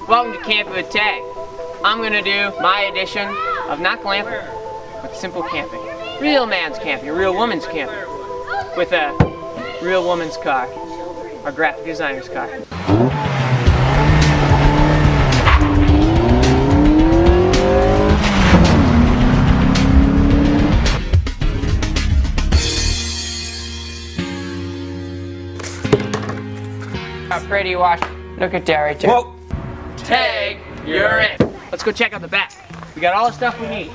Welcome to Camping with Tag. I'm gonna do my edition of not glamping, but simple camping. Real man's camping, real woman's camping. With a real woman's car, our graphic designer's car. How pretty wash. Look at that right there. Whoa! Tag, you're in. Let's go check out the back. We got all the stuff we need.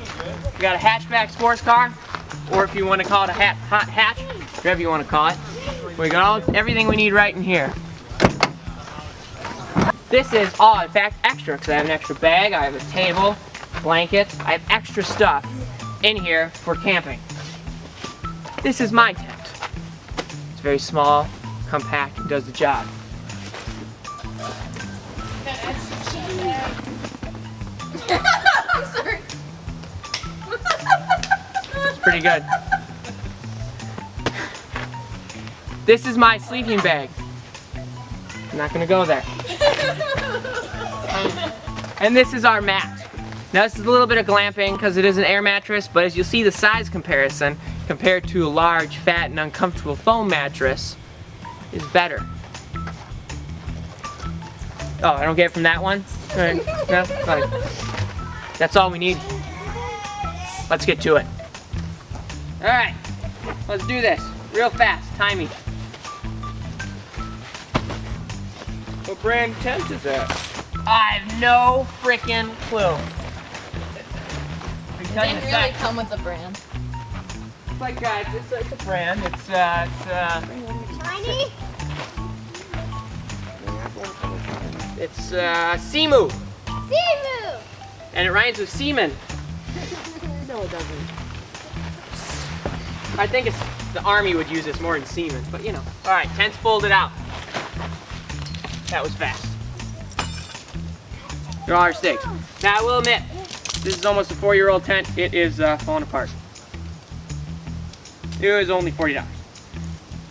We got a hatchback sports car, or if you want to call it a hot hatch, whatever you want to call it. We got everything we need right in here. This is all, in fact, extra, because I have an extra bag, I have a table, blankets, I have extra stuff in here for camping. This is my tent. It's very small, compact, and does the job. I'm sorry. It's pretty good. This is my sleeping bag. I'm not gonna go there. And this is our mat. Now this is a little bit of glamping because it is an air mattress, but as you'll see the size comparison compared to a large, fat, and uncomfortable foam mattress is better. Oh, I don't get it from that one? All right. No? Fine. That's all we need. Let's get to it. All right, let's do this real fast. Timing. What brand tent is that? I have no freaking clue. I can tell you in a Didn't really sec. come with a brand. It's like it's a brand. It's Shiny? it's Seamu, Simu! and it rhymes with seaman. No, it doesn't. I think it's the army would use this more than seaman, but you know. All right, tent's folded out. That was fast. $6. Now I will admit, this is almost a 4-year-old tent. It is falling apart. It was only $40,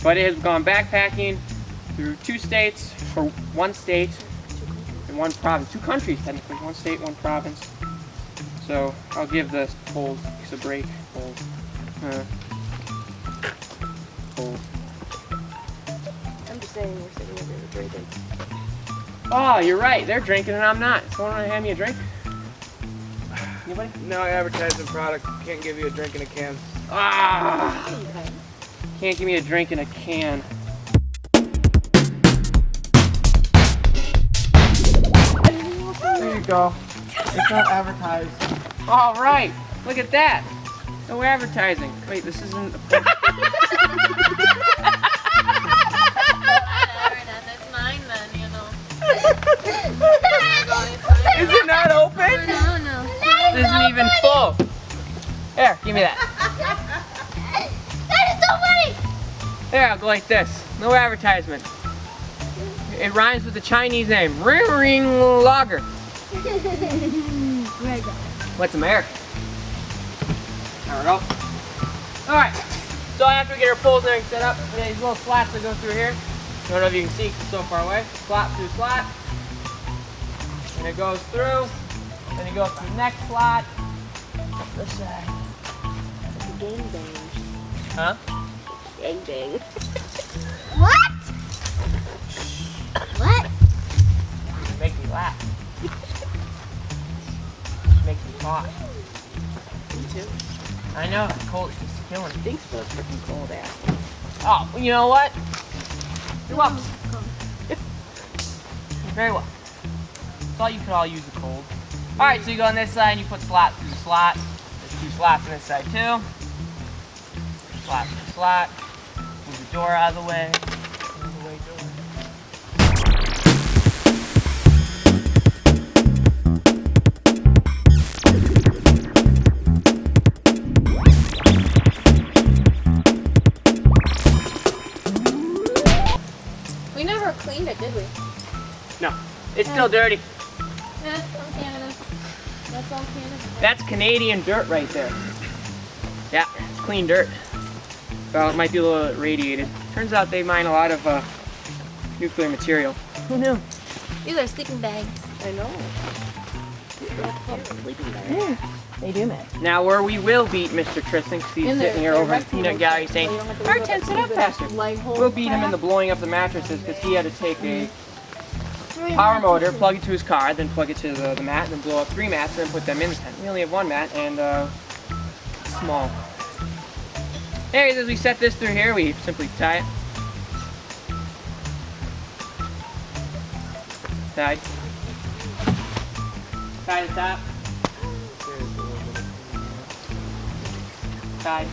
but it has gone backpacking through 2 states, or 1 state and 1 province. 2 countries technically, 1 state, 1 province. So I'll give the poles a break. Poles. Poles. I'm just saying we're sitting over here drinking. Oh, you're right. They're drinking and I'm not. Someone want to hand me a drink? Anybody? No advertising product. Can't give you a drink in a can. Ah! Can't give me a drink in a can. There you go. It's not advertised. All right. Look at that. No advertising. Wait, this isn't. Whatever, that's mine then, you know. Is it not open? No. This isn't even full. Here, give me that. That is so funny! There, I'll go like this. No advertisement. It rhymes with the Chinese name, Ring Ring Lager. What's American? There we go. All right. So after we get our poles and everything set up, we got these little slats that go through here. I don't know if you can see 'cause it's so far away. Slot through slot. And it goes through. Then it goes to the next slot. This side. Gang bang. Huh? Gang bang. What? What? You make me laugh. You make me talk. Me too. I know, it's cold. It's just killing me. Thanks for the freaking cold ass. Oh, well, you know what? You're welcome. You're very welcome. Thought you could all use the cold. All right, so you go on this side and you put slot through the slot. There's 2 slots on this side too. Slot through the slot. Move the door out of the way. Move the way door. We never cleaned it, did we? No, it's still dirty. Yeah, from Canada. That's all Canada. That's Canadian dirt right there. Yeah, it's clean dirt. Well, it might be a little radiated. Turns out they mine a lot of nuclear material. Who knew? These are sleeping bags. I know. They do, man. Now where we will beat Mr. Tristan, because he's sitting here over in the peanut gallery saying, our tent sit up faster. We'll beat him in the blowing up the mattresses because he had to take a power motor, plug it to his car, then plug it to the mat, then blow up 3 mats, and then put them in the tent. We only have 1 mat, and small. Anyways, as we set this through here, we simply tie it. Tied. Tie the top. Tied.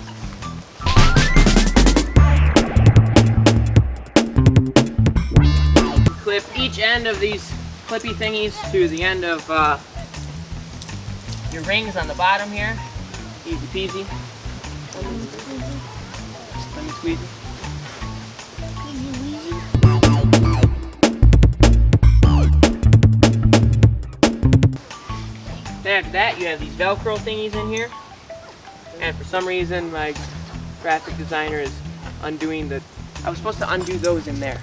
Clip each end of these clippy thingies to the end of your rings on the bottom here. Easy peasy. Let me squeeze it. Then after that, you have these Velcro thingies in here. And for some reason, my graphic designer is undoing the... I was supposed to undo those in there.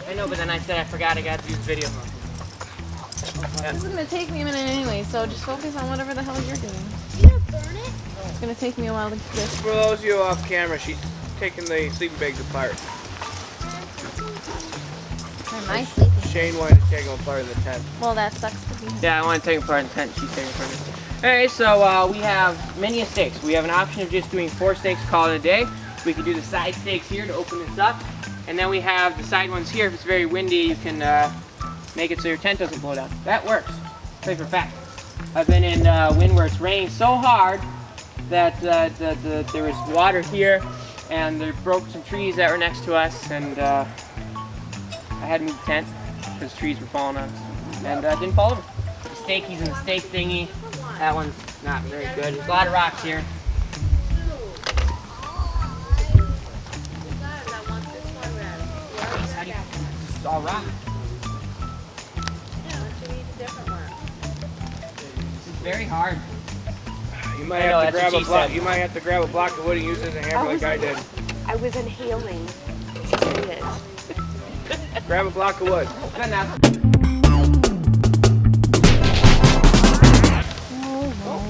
I know, but then I said I forgot I got to use video mode. This is gonna take me a minute anyway, so just focus on whatever the hell you're doing. It's gonna take me a while to get this. For those of you off camera, she's taking the sleeping bags apart. They're my sleeping. Shane wanted to take them apart in the tent. Well, that sucks for me. Yeah, I want to take them apart in the tent. She's taking apart in the tent. Alright, so we have many steaks. We have an option of just doing 4 steaks, call it a day. We can do the side steaks here to open this up. And then we have the side ones here. If it's very windy, you can make it so your tent doesn't blow down. That works. Say for a fact. I've been in wind where it's raining so hard that there was water here, and they broke some trees that were next to us, and I had to move the tent because trees were falling on us, and didn't fall over. The steakies and the steak thingy, that one's not very good. There's a lot of rocks here. It's all rock. This is very hard. You might have to grab a block. You might have to grab a block of wood and use it as a hammer like I did. I was inhaling. Grab a block of wood. Good enough.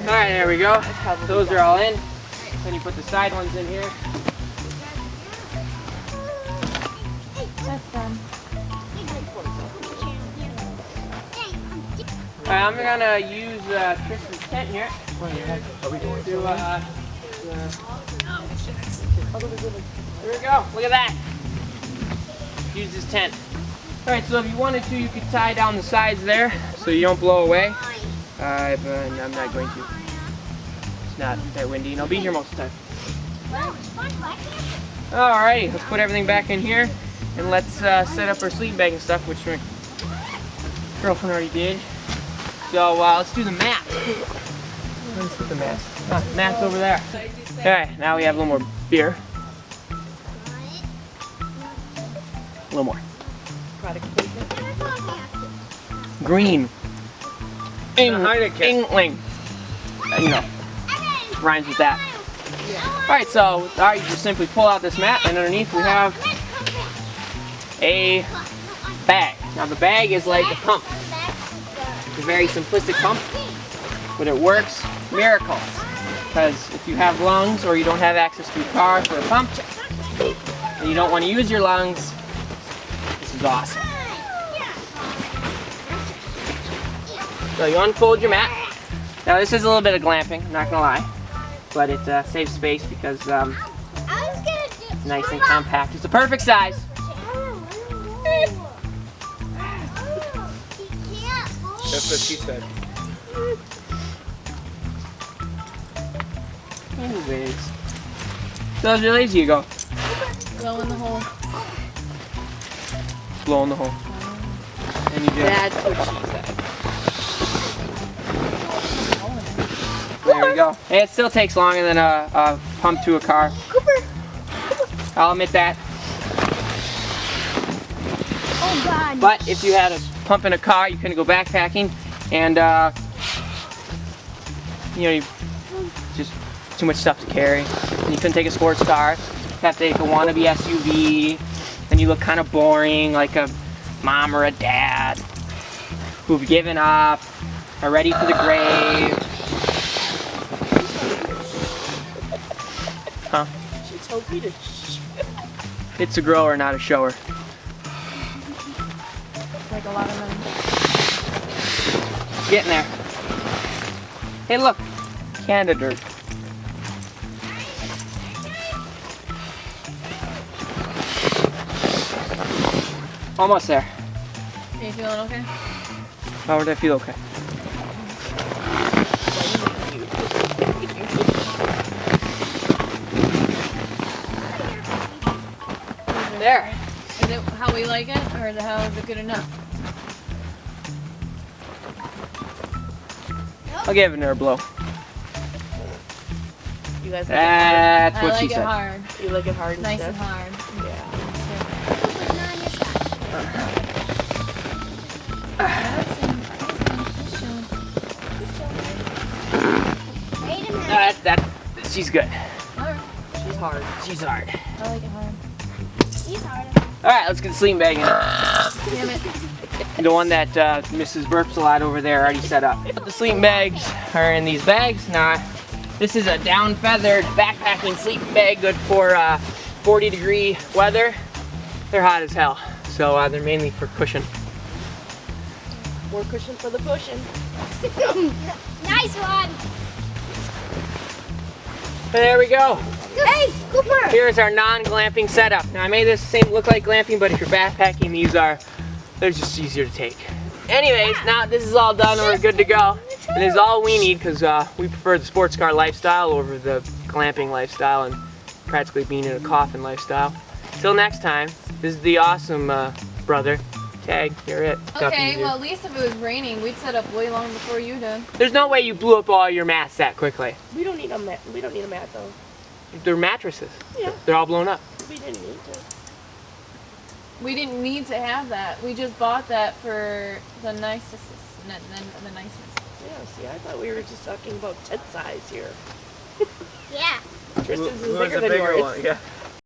Alright, there we go. Those are all in. Then you put the side ones in here. That's done. Alright, I'm gonna use Tristan's tent here. There we go. Look at that. Use this tent. Alright, so if you wanted to, you could tie down the sides there so you don't blow away. But I'm not going to. It's not that windy, and I'll be here most of the time. Alrighty, let's put everything back in here, and let's set up our sleeping bag and stuff, which my girlfriend already did. So let's do the mat. Let's put the mat. Mat's over there. Okay, now we have a little more beer. A little more. Green. Inkling. You know, rhymes with that. Alright, so you just simply pull out this mat, and underneath we have a bag. Now the bag is like a pump. It's a very simplistic pump, but it works miracles. Because if you have lungs or you don't have access to a car for a pump, and you don't want to use your lungs, this is awesome. So you unfold your mat. Now this is a little bit of glamping, I'm not gonna lie, but it saves space because it's nice and compact. It's the perfect size. That's what she said. Anyways, so as really easy you go. Blow in the hole. Blow in the hole. And you do. That's what she said. There we go. And it still takes longer than a pump to a car. I'll admit that. Oh God. But if you had a pump in a car, you couldn't go backpacking, and you know, you just too much stuff to carry. And you couldn't take a sports car. You have to take a wannabe SUV. And you look kind of boring, like a mom or a dad who've given up, are ready for the grave. Huh? She told me to It's a grower, not a shower. Like a lot of men. It's getting there. Hey, look, Canada dirt. Almost there. Are you feeling okay? How would I feel? Okay. There. Is it how we like it, or is it good enough? I'll give it another blow. You guys like That's I what like she it said. hard. it hard? You like it hard and Nice stiff? and hard. Yeah. She's good. Alright. She's hard. She's hard. I like it hard. He's hard. All right, let's get the sleeping bag in. Damn it. The one that Mrs. Burps a lot over there already set up. The sleeping bags are in these bags. Now, this is a down feathered backpacking sleeping bag, good for 40-degree weather. They're hot as hell, so they're mainly for cushion. More cushion for the pushing. Nice one. There we go. Hey, Cooper. Here's our non-glamping setup. Now I made this look like glamping, but if you're backpacking, they're just easier to take. Anyways, now this is all done, we're good to go. And this is all we need because we prefer the sports car lifestyle over the glamping lifestyle and practically being in a coffin lifestyle. Till next time, this is the awesome brother. Tag, you're it. Nothing to Okay, do. well at least if it was raining, we'd set up way long before you did. There's no way you blew up all your mats that quickly. We don't need a mat. We don't need a mat though. They're mattresses. Yeah. They're all blown up. We didn't need to. We didn't need to have that. We just bought that for the nicest. The nicest. Yeah. See, I thought we were just talking about tent size here. Yeah. Tristan's is bigger than yours. Yeah.